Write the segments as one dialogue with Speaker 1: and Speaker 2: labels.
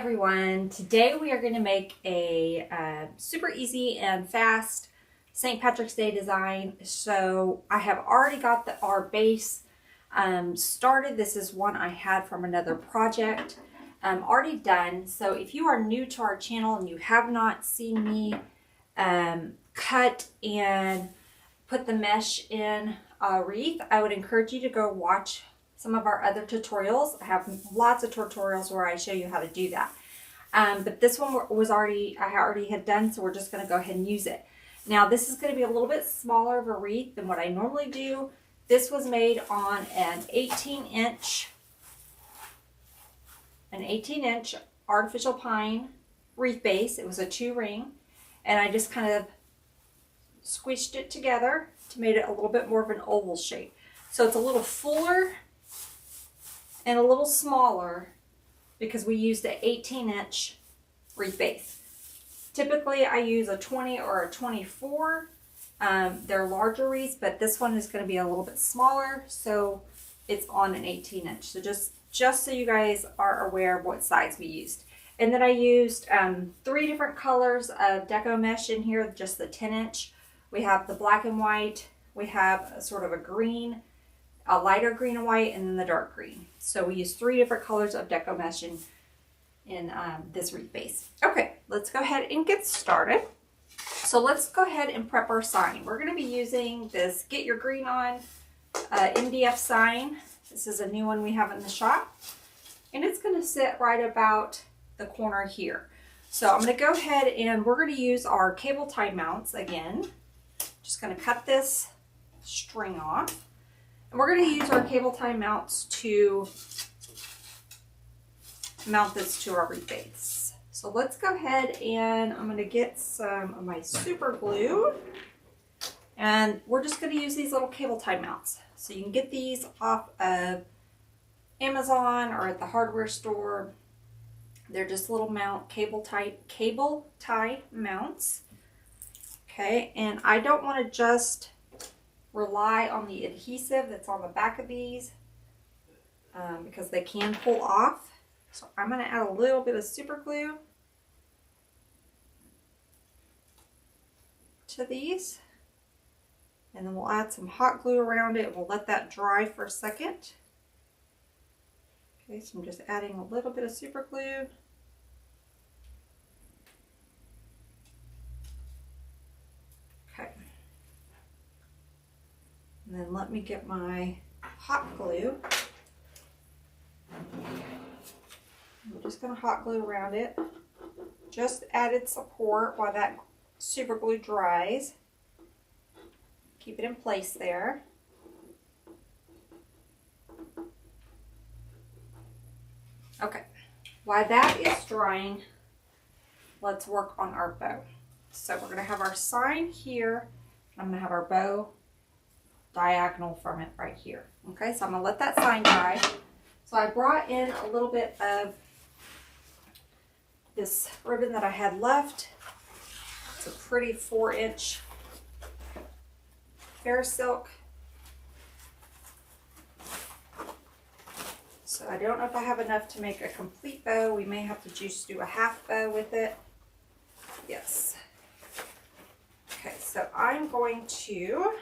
Speaker 1: everyone. Today we are going to make a super easy and fast St. Patrick's Day design. So I have already got our base started. This is one I had from another project already done. So if you are new to our channel and you have not seen me cut and put the mesh in Wreath, I would encourage you to go watch some of our other tutorials. I have lots of tutorials where I show you how to do that. But this one was I already had done, so we're just going to go ahead and use it. Now this is going to be a little bit smaller of a wreath than what I normally do. This was made on an 18-inch artificial pine wreath base. It was a 2-ring, and I just kind of squished it together to make it a little bit more of an oval shape. So it's a little fuller and a little smaller because we used an 18-inch wreath base. Typically I use a 20 or a 24. They're larger wreaths, but this one is going to be a little bit smaller, so it's on an 18-inch. So just so you guys are aware of what size we used. And then I used 3 different colors of deco mesh in here, just the 10-inch. We have the black and white, we have a sort of a green, a lighter green and white, and then the dark green. So we use 3 different colors of deco mesh in this wreath base. Okay, let's go ahead and get started. So let's go ahead and prep our sign. We're going to be using this Get Your Green On MDF sign. This is a new one we have in the shop, and it's going to sit right about the corner here. So I'm going to go ahead and we're going to use our cable tie mounts again. Just going to cut this string off. And we're going to use our cable tie mounts to mount this to our wreath base. So let's go ahead and I'm going to get some of my super glue, and we're just going to use these little cable tie mounts. So you can get these off of Amazon or at the hardware store. They're just little cable tie mounts. Okay, and I don't want to just rely on the adhesive that's on the back of these because they can pull off. So I'm going to add a little bit of super glue to these, and then we'll add some hot glue around it. We'll let that dry for a second. Okay, so I'm just adding a little bit of super glue. Okay. And then let me get my hot glue. I'm just going to hot glue around it. Just added support while that super glue dries. Keep it in place there. Okay, while that is drying, let's work on our bow. So we're going to have our sign here. I'm going to have our bow diagonal from it right here. Okay, so I'm going to let that sign dry. So I brought in a little bit of this ribbon that I had left. It's a pretty 4-inch fair silk. So I don't know if I have enough to make a complete bow. We may have to just do a half bow with it. Yes. Okay, so I'm going to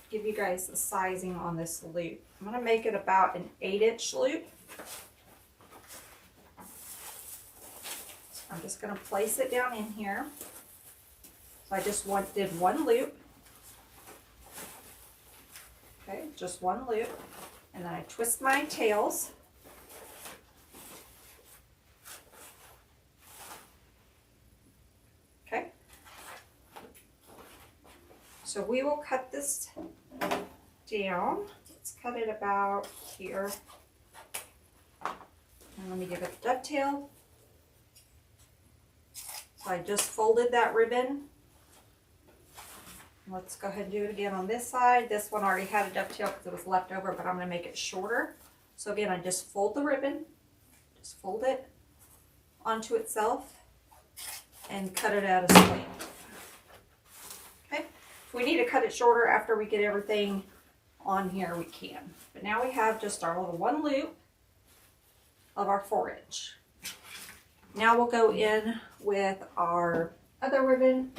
Speaker 1: give you guys the sizing on this loop. I'm going to make it about an 8-inch loop. So I'm just going to place it down in here. So I just did one loop. Okay, just one loop. And then I twist my tails. Okay. So we will cut this down. Let's cut it about here. And let me give it a dovetail. So I just folded that ribbon. Let's go ahead and do it again on this side. This one already had a dovetail because it was left over, but I'm going to make it shorter. So again, I just fold the ribbon, just fold it onto itself and cut it out a slant. Okay, we need to cut it shorter after we get everything on here, we can. But now we have just our little one loop of our 4-inch. Now we'll go in with our other ribbon.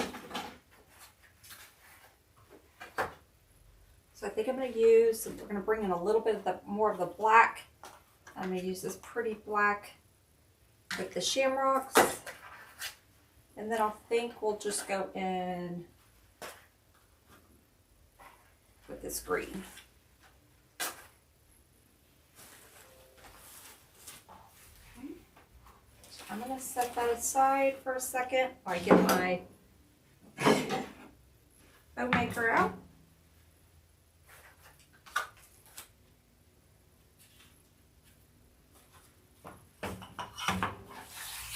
Speaker 1: So I think I'm going to use, we're going to bring in a little bit of the more of the black. I'm going to use this pretty black with the shamrocks. And then I think we'll just go in with this green. Okay. So I'm going to set that aside for a second while I get my bow maker out.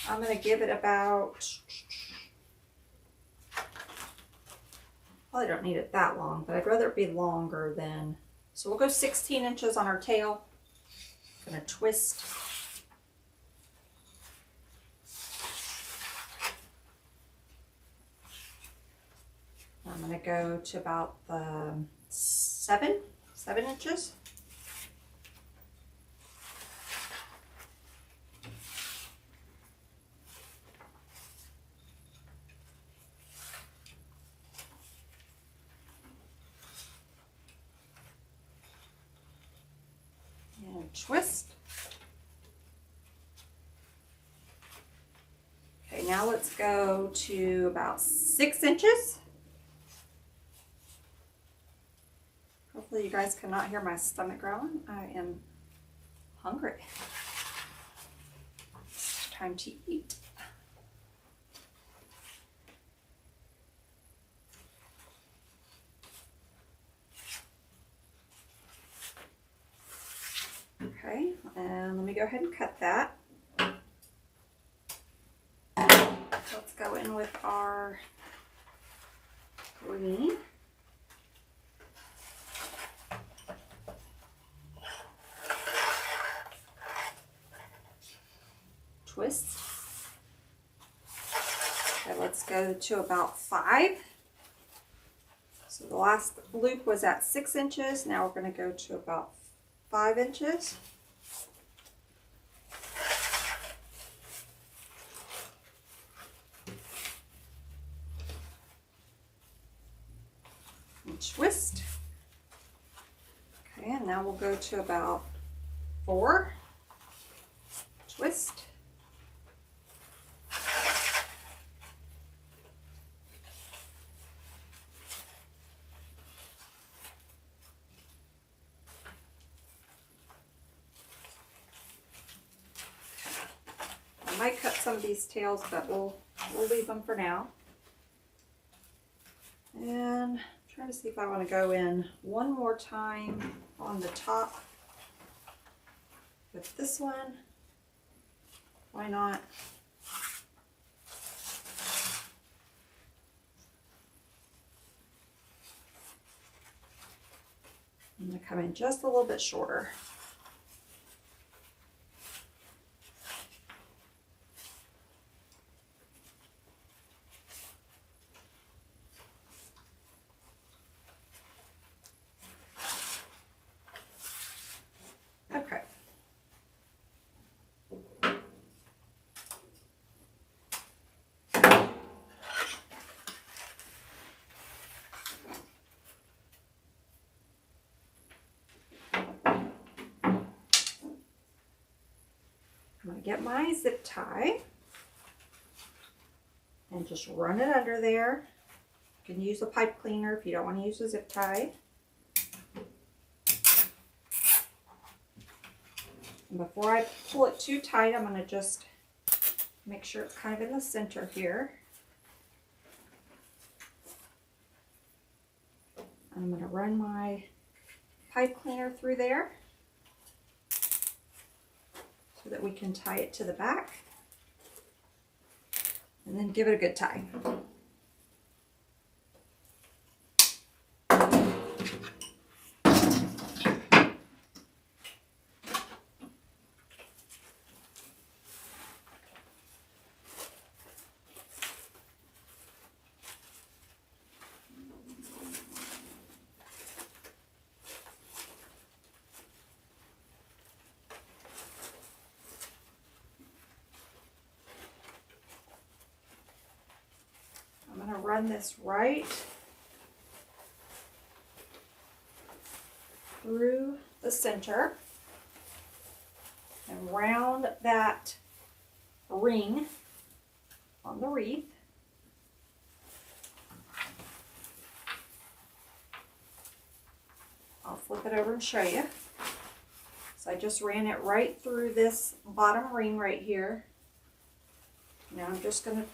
Speaker 1: I'm going to give it about, probably don't need it that long, but I'd rather it be longer than, so we'll go 16 inches on our tail. I'm going to twist. I'm going to go to about the 7 inches. Twist. Okay, now let's go to about 6 inches. Hopefully you guys cannot hear my stomach growling. I am hungry. It's time to eat. Okay, and let me go ahead and cut that. Let's go in with our green. Twist. Okay, let's go to about 5. So the last loop was at 6 inches. Now we're going to go to about 5 inches. And twist. Okay, and now we'll go to about 4. Twist. I might cut some of these tails, but we'll leave them for now. And I'm trying to see if I want to go in one more time on the top with this one. Why not? I'm going to come in just a little bit shorter. Okay. I'm going to get my zip tie and just run it under there. You can use a pipe cleaner if you don't want to use a zip tie. And before I pull it too tight, I'm going to just make sure it's kind of in the center here. And I'm going to run my pipe cleaner through there so that we can tie it to the back and then give it a good tie. run this right through the center and round that ring on the wreath. I'll flip it over and show you. So I just ran it right through this bottom ring right here. Now I'm just going to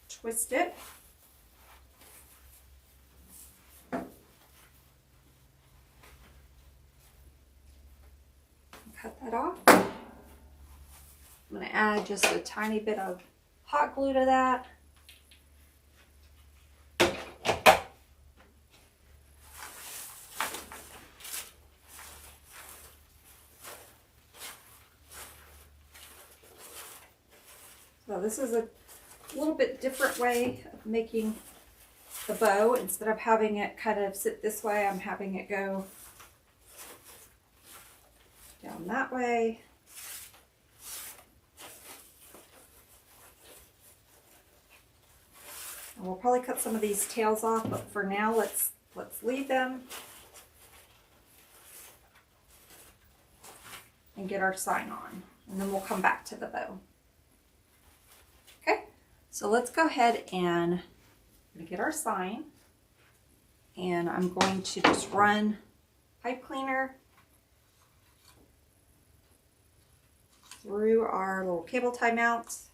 Speaker 1: twist it. Cut that off. I'm going to add just a tiny bit of hot glue to that. So this is a little bit different way of making the bow. Instead of having it kind of sit this way, I'm having it go down that way. And we'll probably cut some of these tails off, but for now let's leave them and get our sign on, and then we'll come back to the bow. Okay, so let's go ahead and get our sign, and I'm going to just run pipe cleaner through our little cable tie mounts.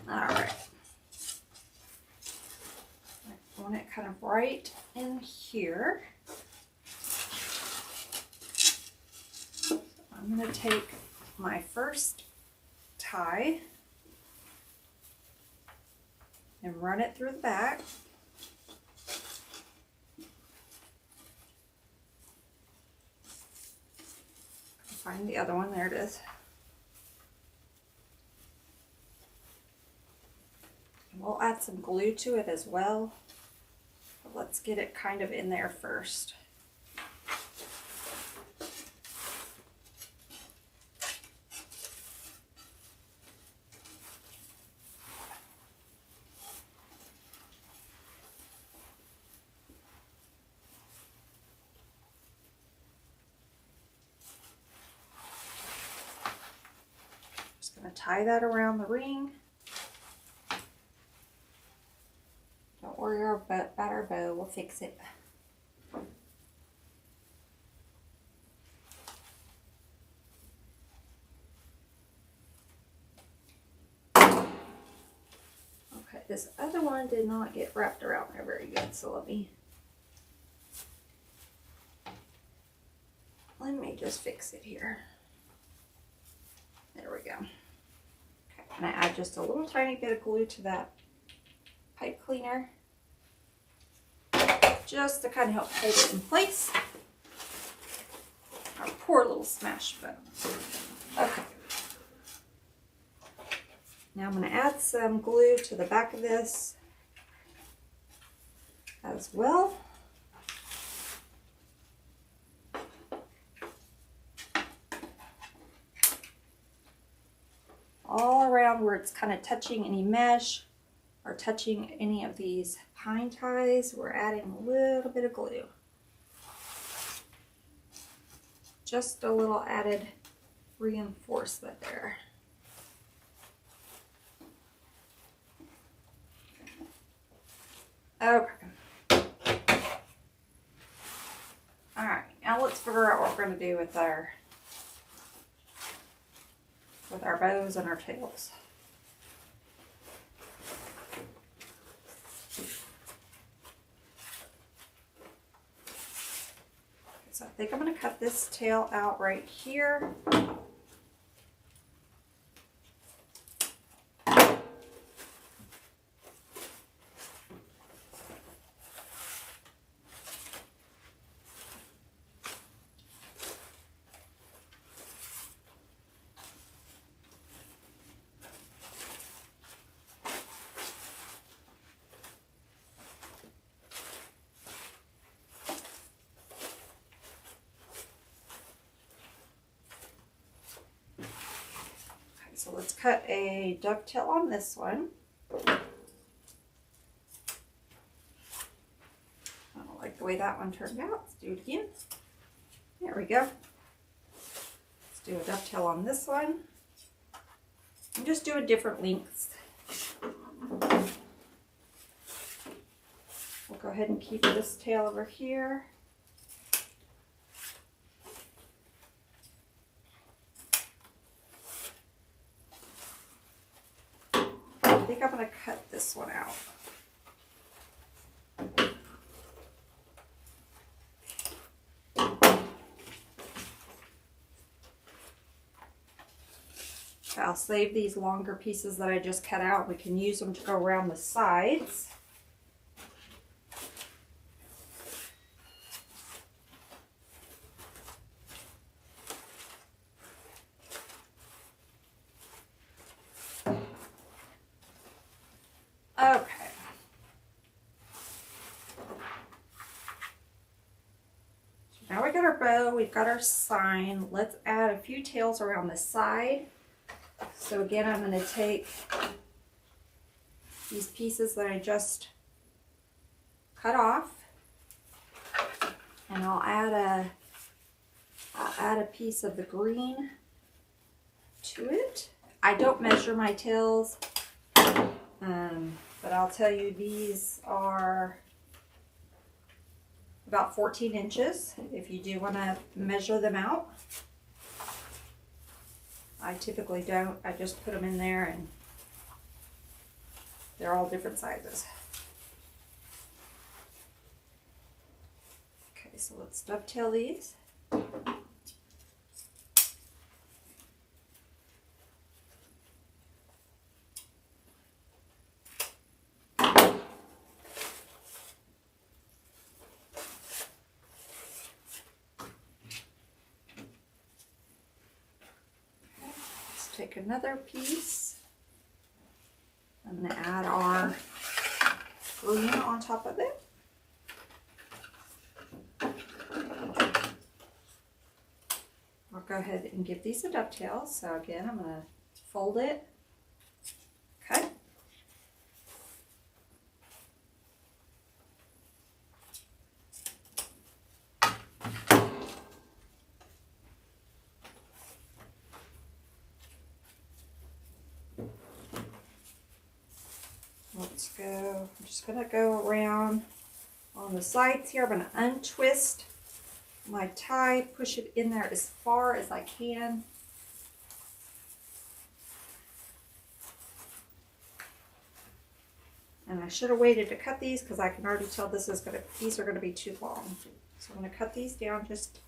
Speaker 1: Alright. I want it kind of right in here. So I'm going to take my first tie and run it through the back. Find the other one, there it is. And we'll add some glue to it as well, but let's get it kind of in there first. Going to tie that around the ring. Don't worry about our bow, we'll fix it. Okay, this other one did not get wrapped around there very good, so let me just fix it here. There we go. And I add just a little tiny bit of glue to that pipe cleaner, just to kind of help hold it in place. Our poor little smash bow. Okay. Now I'm going to add some glue to the back of this as well. All around where it's kind of touching any mesh or touching any of these pine ties, we're adding a little bit of glue. Just a little added reinforcement there. Okay. All right, now let's figure out what we're going to do with our bows and our tails. So I think I'm going to cut this tail out right here. cut a dovetail on this one. I don't like the way that one turned out. Let's do it again. There we go. Let's do a dovetail on this one. And just do a different lengths. We'll go ahead and keep this tail over here. I think I'm going to cut this one out. I'll save these longer pieces that I just cut out. We can use them to go around the sides. Okay. So now we got our bow, we've got our sign. Let's add a few tails around the side. So again, I'm going to take these pieces that I just cut off, and I'll add a piece of the green to it. I don't measure my tails, but I'll tell you these are about 14 inches if you do want to measure them out. I typically don't. I just put them in there and they're all different sizes. Okay, so let's dovetail these. Take another piece. I'm going to add our green on top of it. I'll go ahead and give these a dovetail. So again, I'm going to fold it. Okay. Let's go, I'm just going to go around on the sides here. I'm going to untwist my tie, push it in there as far as I can. And I should have waited to cut these because I can already tell these are going to be too long. So I'm going to cut these down just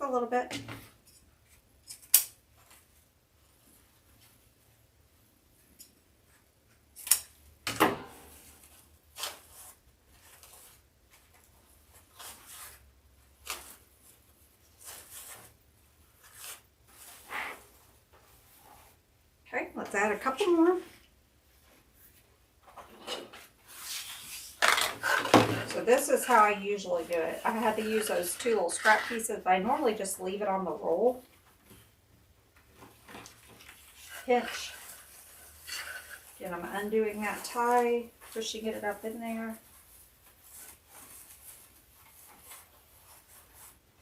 Speaker 1: a little bit. Okay, let's add a couple more. So this is how I usually do it. I had to use those two little scrap pieces, but I normally just leave it on the roll. Pinch. Again, I'm undoing that tie, pushing it up in there.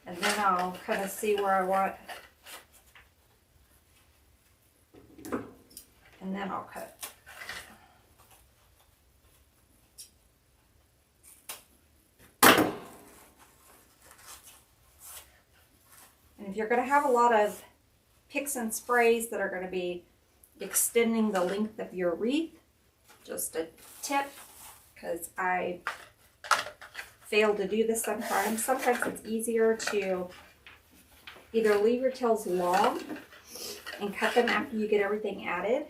Speaker 1: And then I'll kind of see where I want. And then I'll cut. And if you're going to have a lot of picks and sprays that are going to be extending the length of your wreath, just a tip, because I fail to do this sometimes. Sometimes it's easier to either leave your tails long and cut them after you get everything added.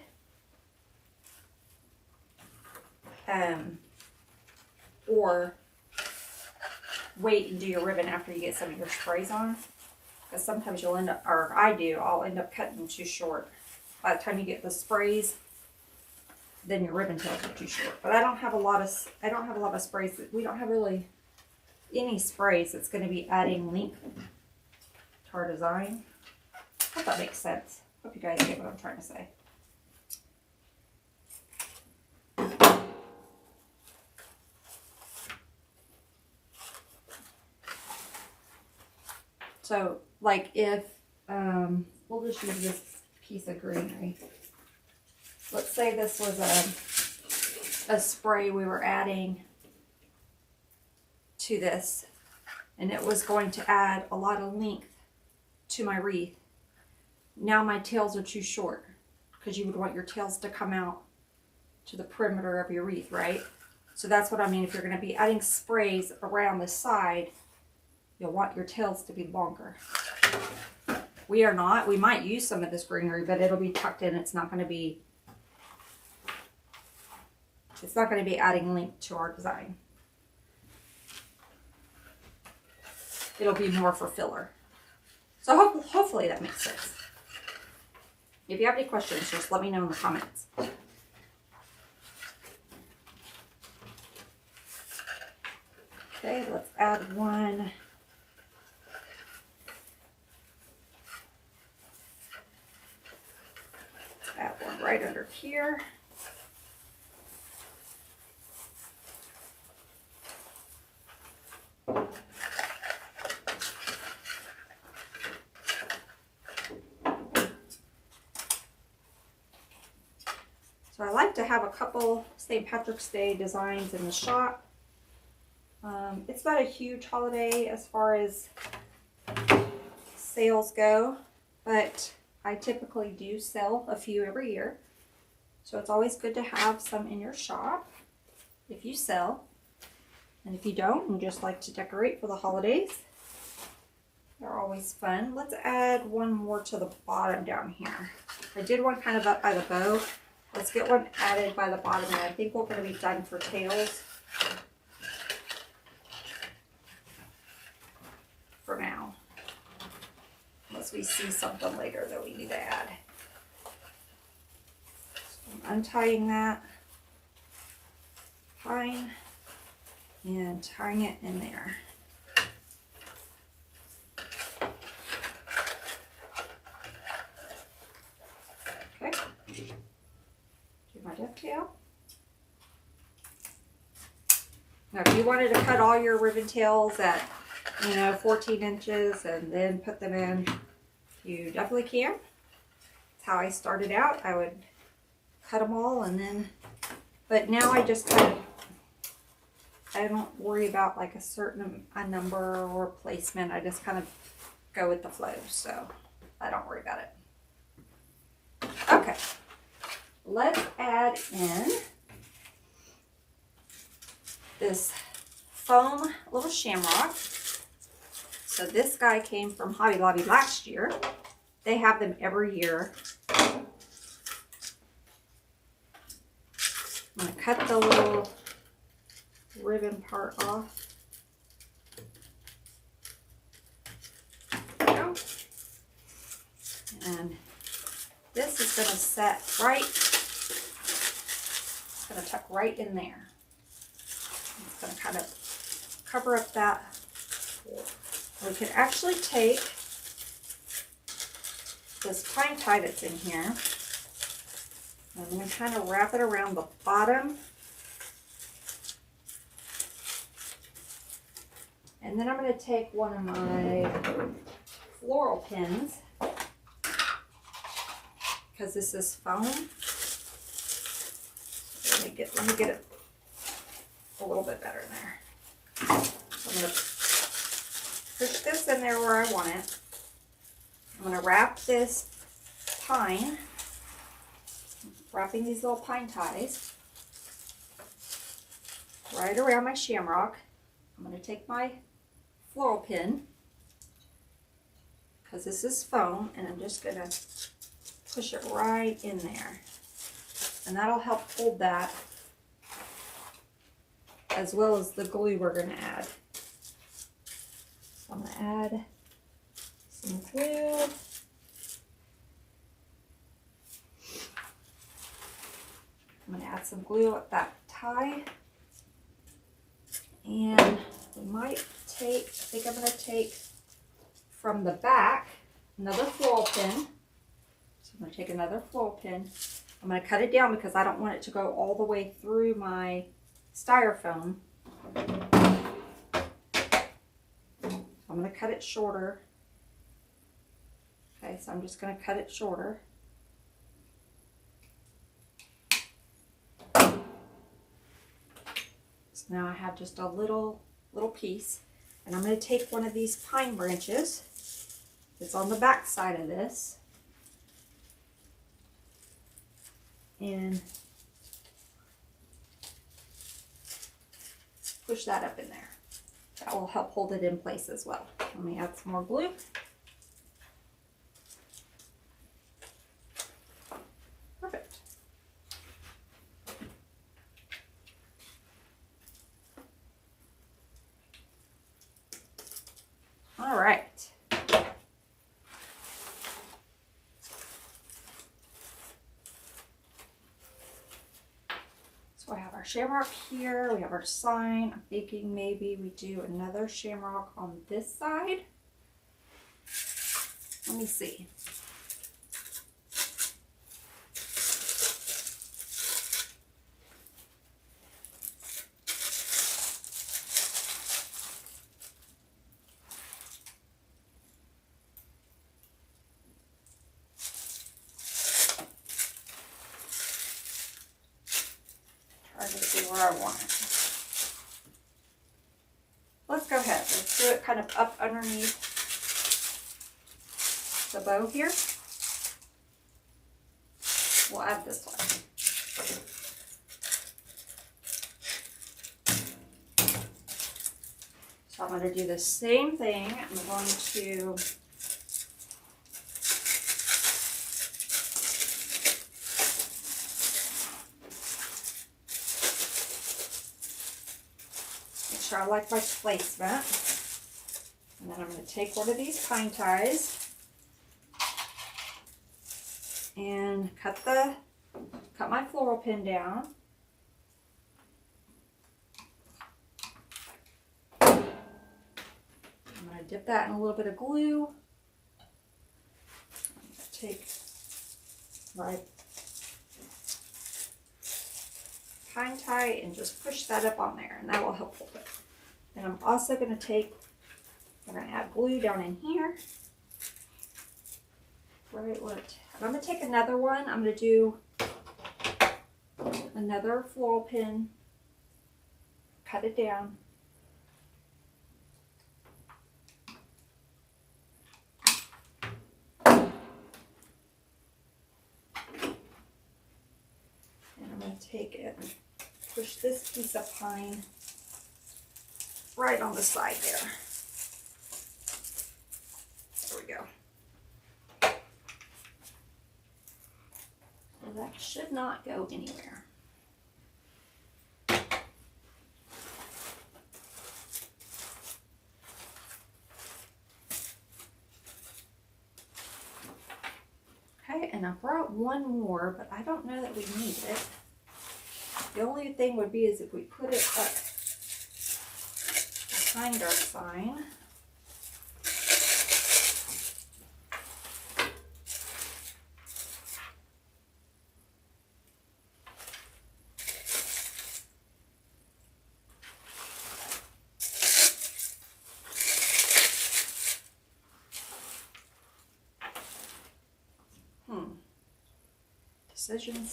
Speaker 1: Or wait and do your ribbon after you get some of your sprays on. Because sometimes you'll end up, or I'll end up cutting them too short. By the time you get the sprays, then your ribbon tails are too short. But I don't have a lot of sprays. We don't have really any sprays that's going to be adding length to our design. I hope that makes sense. Hope you guys get what I'm trying to say. So like if, we'll just use this piece of greenery. Let's say this was a spray we were adding to this, and it was going to add a lot of length to my wreath. Now my tails are too short, because you would want your tails to come out to the perimeter of your wreath, right? So that's what I mean. If you're going to be adding sprays around the side, you'll want your tails to be longer. We are not. We might use some of this greenery, but it'll be tucked in. It's not going to be adding length to our design. It'll be more for filler. So hopefully that makes sense. If you have any questions, just let me know in the comments. Okay, let's add one. Let's add one right under here. So I like to have a couple St. Patrick's Day designs in the shop. It's not a huge holiday as far as sales go, but I typically do sell a few every year. So it's always good to have some in your shop if you sell. And if you don't and just like to decorate for the holidays, they're always fun. Let's add one more to the bottom down here. I did one kind of up by the bow. Let's get one added by the bottom, and I think we're going to be done for tails for now. Unless we see something later that we need to add. So I'm untying that pine and tying it in there. Okay. Do my dovetail. Now if you wanted to cut all your ribbon tails at 14 inches and then put them in, you definitely can. That's how I started out. I would cut them all and then, but now I just kind of, I don't worry about like a number or placement. I just kind of go with the flow, so I don't worry about it. Okay, let's add in this foam little shamrock. So this guy came from Hobby Lobby last year. They have them every year. I'm going to cut the little ribbon part off. There we go. And this is going to set right, it's going to tuck right in there. It's going to kind of cover up that. We can actually take this pine tie that's in here, and I'm going to kind of wrap it around the bottom. And then I'm going to take one of my floral pins, because this is foam. Let me get it a little bit better in there. So I'm going to push this in there where I want it. I'm going to wrap this pine, wrapping these little pine ties right around my shamrock. I'm going to take my floral pin, because this is foam, and I'm just going to push it right in there. And that'll help hold that, as well as the glue we're going to add. So I'm going to add some glue. I'm going to add some glue at that tie. And we might take, I think I'm going to take from the back another floral pin. So I'm going to take another floral pin. I'm going to cut it down because I don't want it to go all the way through my styrofoam. I'm going to cut it shorter Okay, so I'm just going to cut it shorter. So now I have just a little piece, and I'm going to take one of these pine branches that's on the back side of this and push that up in there. That will help hold it in place as well. Let me add some more glue. Perfect. All right. So I have our shamrock here, we have our sign. I'm thinking maybe we do another shamrock on this side. Let me see. Try to see where I want it. Let's go ahead. Let's do it kind of up underneath the bow here. We'll add this one. So I'm going to do the same thing. I'm going to make sure I like my placement. And then I'm going to take one of these pine ties and cut my floral pin down. I'm going to dip that in a little bit of glue. I'm going to take my pine tie and just push that up on there, and that will help hold it. And I'm also going to add glue down in here. Right, I'm going to take another one. I'm going to do another floral pin, cut it down. And I'm going to take it and push this piece of pine right on the side there. There we go. So that should not go anywhere. Okay, and I brought one more, but I don't know that we need it. The only thing would be is if we put it up behind our sign.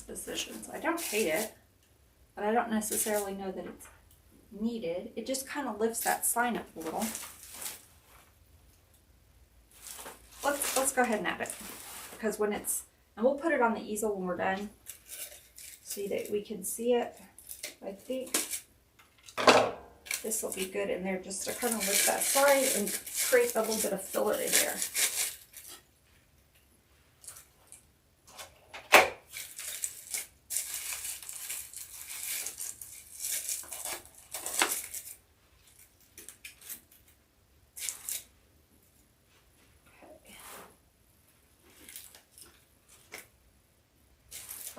Speaker 1: Decisions. I don't hate it, but I don't necessarily know that it's needed. It just kind of lifts that sign up a little. Let's go ahead and add it, because when it's, and we'll put it on the easel when we're done so that we can see it. I think this will be good in there just to kind of lift that sign and create a little bit of filler in there.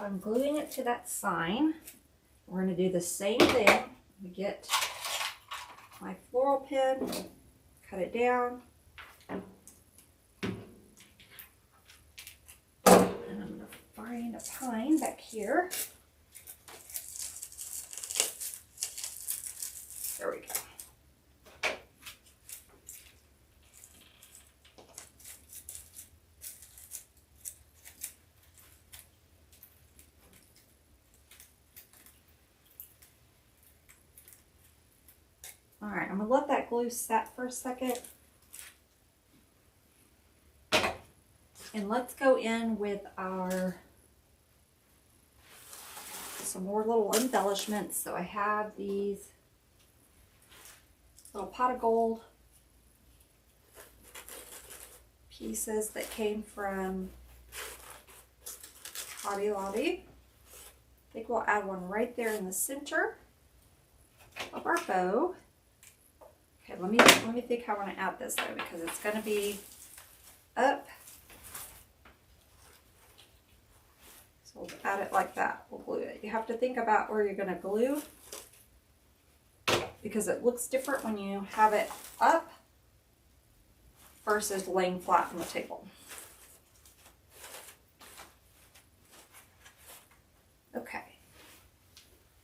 Speaker 1: I'm gluing it to that sign. We're going to do the same thing. We get my floral pin, cut it down, and I'm going to find a pine back here. There we go. I'm gonna let that glue set for a second. And let's go in with some more little embellishments. So I have these little pot of gold pieces that came from Hobby Lobby. I think we'll add one right there in the center of our bow. Okay, let me think how I want to add this though, because it's going to be up. So we'll add it like that. We'll glue it. You have to think about where you're going to glue, because it looks different when you have it up versus laying flat on the table. Okay.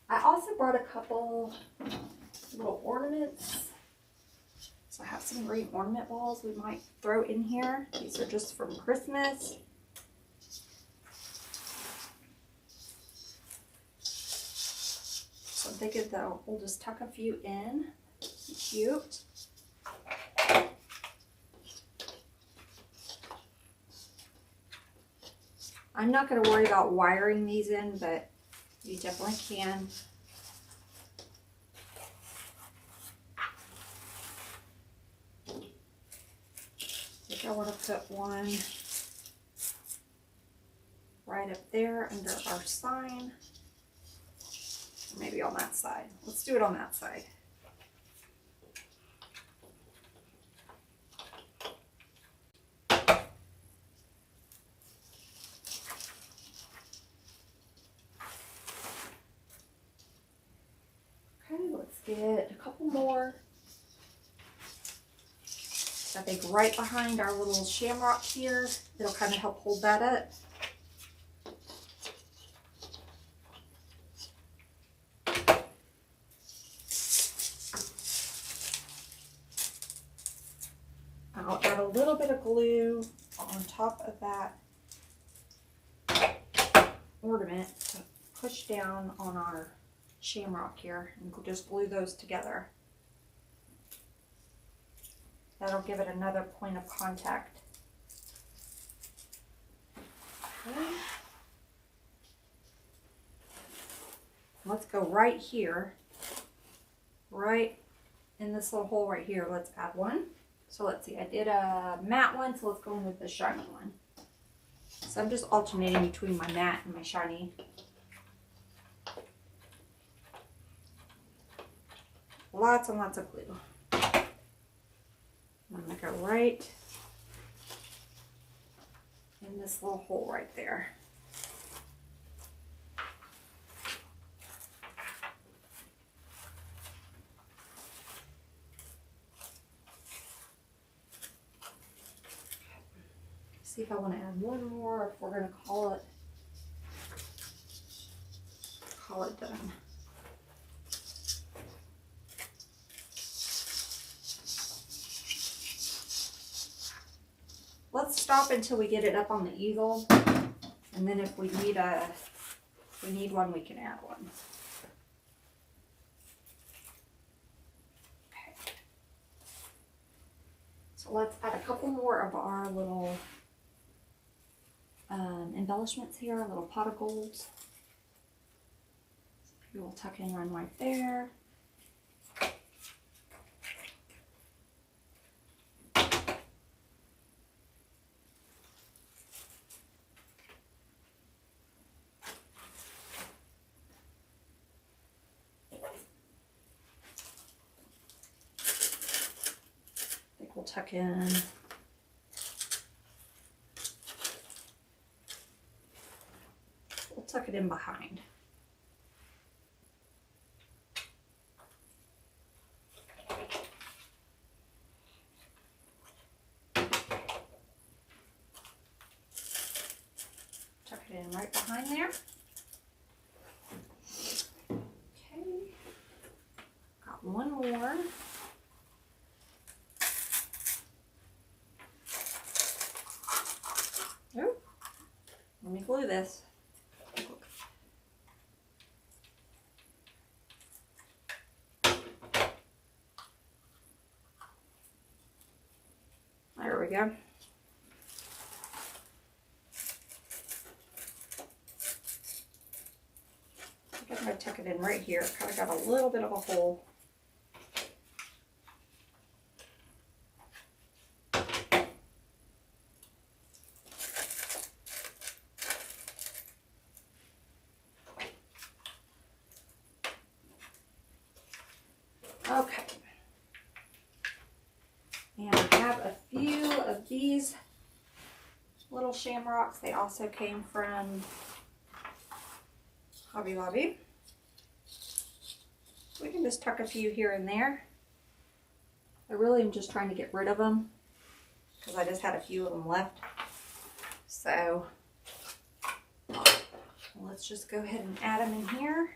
Speaker 1: I also brought a couple little ornaments. So I have some green ornament balls we might throw in here. These are just from Christmas. So I'm thinking that we'll just tuck a few in. Cute. I'm not going to worry about wiring these in, but you definitely can. I think I want to put one right up there under our sign. Maybe on that side. Let's do it on that side. Get a couple more. I think right behind our little shamrock here, it'll kind of help hold that up. I'll add a little bit of glue on top of that ornament to push down on our shamrock here, and just glue those together. That'll give it another point of contact. Okay. Let's go right here, right in this little hole right here. Let's add one. So let's see, I did a matte one, so let's go in with the shiny one. So I'm just alternating between my matte and my shiny. Lots and lots of glue. I'm going to go right in this little hole right there. See if I want to add one more, or if we're going to call it done. Let's stop until we get it up on the easel, and then if we need one, we can add one. Okay. So let's add a couple more of our little embellishments here, a little pot of golds. We will tuck in one right there. We'll tuck in tuck it in behind. Tuck it in right behind there. Okay, got one more. Oh, let me glue this. we go. I think I'm going to tuck it in right here. It kind of got a little bit of a hole. Okay. And I have a few of these little shamrocks. They also came from Hobby Lobby. We can just tuck a few here and there. I really am just trying to get rid of them because I just had a few of them left. So let's just go ahead and add them in here.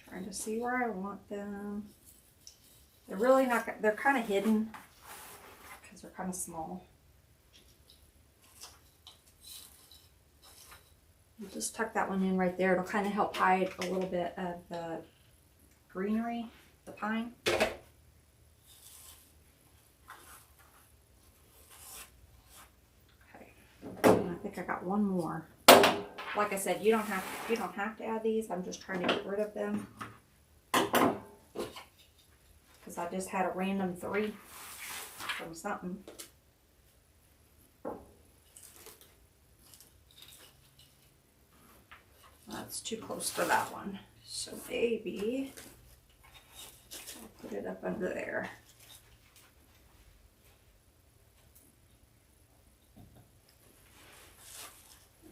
Speaker 1: Trying to see where I want them. They're really not, they're kind of hidden because they're kind of small. We'll just tuck that one in right there. It'll kind of help hide a little bit of the greenery, the pine. Okay, and I think I got one more. Like I said, you don't have to add these. I'm just trying to get rid of them because I just had a random 3 from something. That's too close for that one. So maybe I'll put it up under there.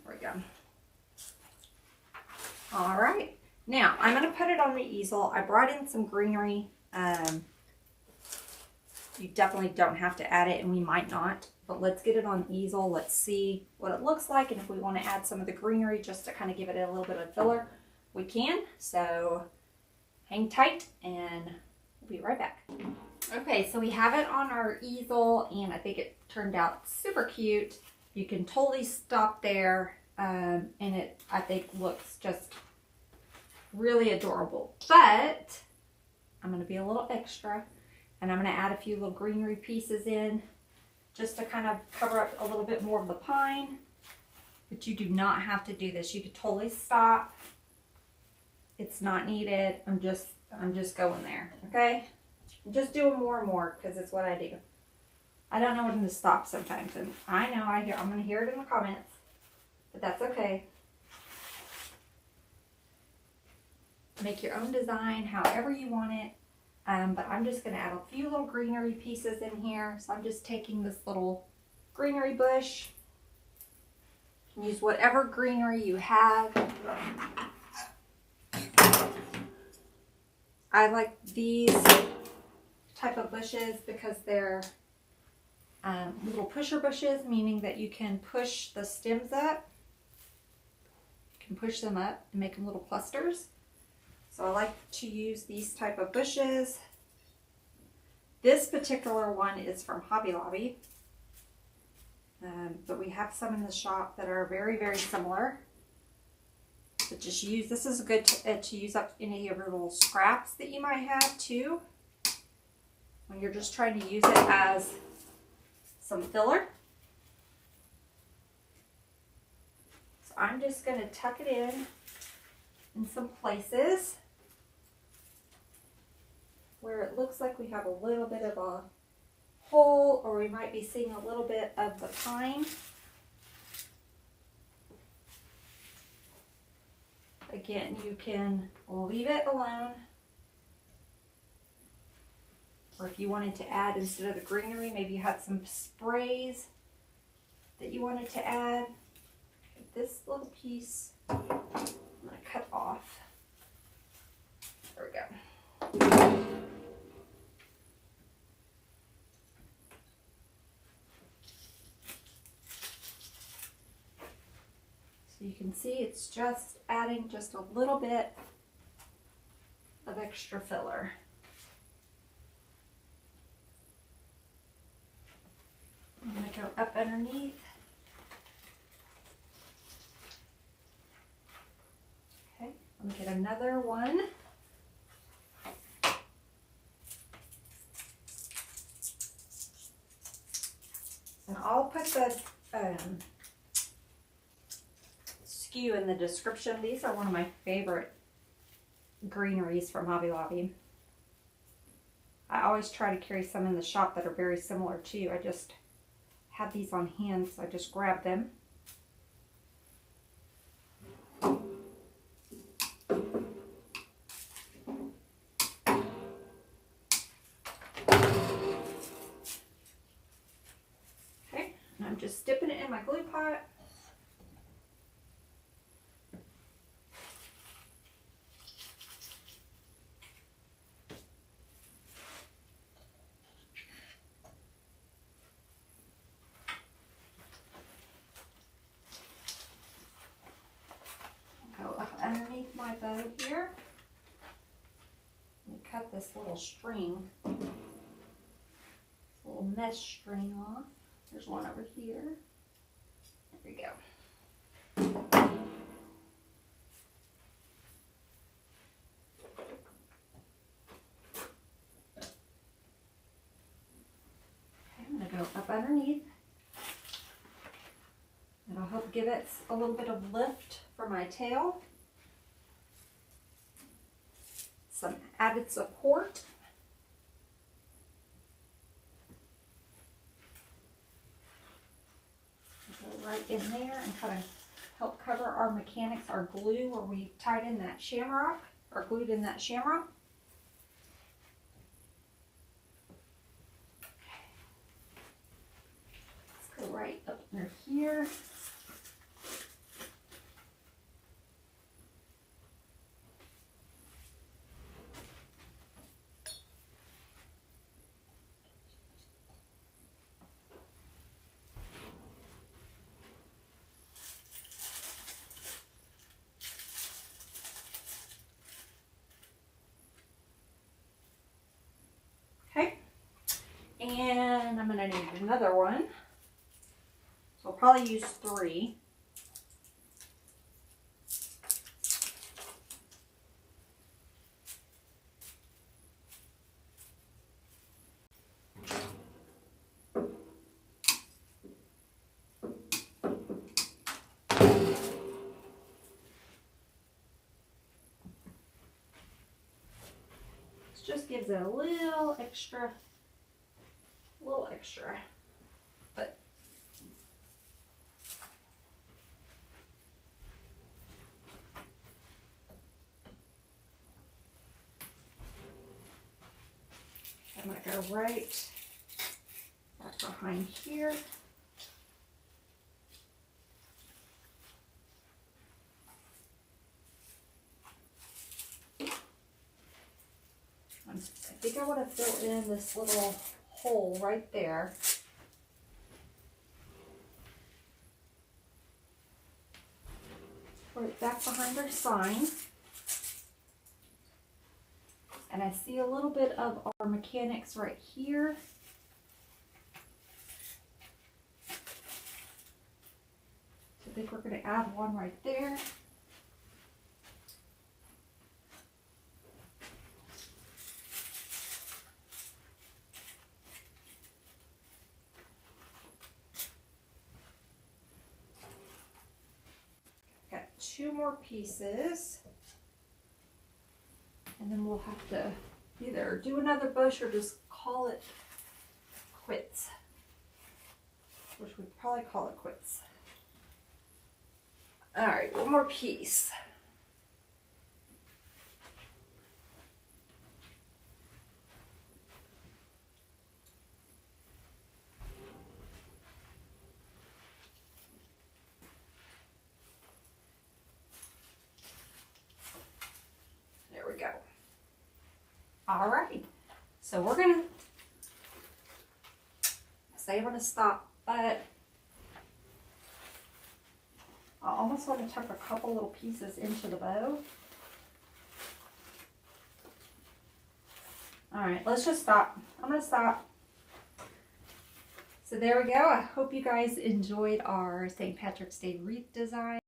Speaker 1: There we go. All right, now I'm going to put it on the easel. I brought in some greenery. You definitely don't have to add it, and we might not, but let's get it on the easel. Let's see what it looks like, and if we want to add some of the greenery just to kind of give it a little bit of filler, we can. So hang tight, and we'll be right back. Okay, so we have it on our easel, and I think it turned out super cute. You can totally stop there. And it, I think, looks just really adorable. But I'm going to be a little extra, and I'm going to add a few little greenery pieces in just to kind of cover up a little bit more of the pine. But you do not have to do this. You could totally stop. It's not needed. I'm just going there. Okay? I'm just doing more and more because it's what I do. I don't know when to stop sometimes, and I know I'm going to hear it in the comments. But that's okay. Make your own design however you want it. But I'm just going to add a few little greenery pieces in here. So I'm just taking this little greenery bush. You can use whatever greenery you have. I like these type of bushes because they're little pusher bushes, meaning that you can push the stems up. Push them up and make them little clusters. So I like to use these type of bushes. This particular one is from Hobby Lobby, but we have some in the shop that are very, very similar. But just use, this is good to use up any of your little scraps that you might have too, when you're just trying to use it as some filler. I'm just going to tuck it in some places where it looks like we have a little bit of a hole, or we might be seeing a little bit of the pine. Again, you can leave it alone, or if you wanted to add, instead of the greenery, maybe you had some sprays that you wanted to add. This little piece I'm going to cut off. There we go. So you can see it's just adding just a little bit of extra filler. go up underneath. Okay, let me get another one. And I'll put the SKU in the description. These are one of my favorite greeneries from Hobby Lobby. I always try to carry some in the shop that are very similar too. I just had these on hand, so I just grabbed them. Okay, and I'm just dipping it in my glue pot. Underneath my bow here, and cut this little string, little mesh string off. There's one over here. There we go. Okay, I'm going to go up underneath. It'll help give it a little bit of lift for my tail. Some added support. Go right in there and kind of help cover our mechanics, our glue where we tied in that shamrock, or glued in that shamrock. Let's go right up near here. And I'm going to need another one. So I'll probably use 3. This just gives it a little extra. But I'm going to go right back behind here. I think I want to fill in this little hole right there. Put it back behind our sign. And I see a little bit of our mechanics right here. So I think we're going to add one right there. Got 2 more pieces. And then we'll have to either do another bush or just call it quits. Which we'd probably call it quits. Alright, one more piece. There we go. Alright, so we're gonna say I'm gonna stop, but I almost want to tuck a couple little pieces into the bow. Alright, let's just stop. I'm gonna stop. So there we go. I hope you guys enjoyed our St. Patrick's Day wreath design.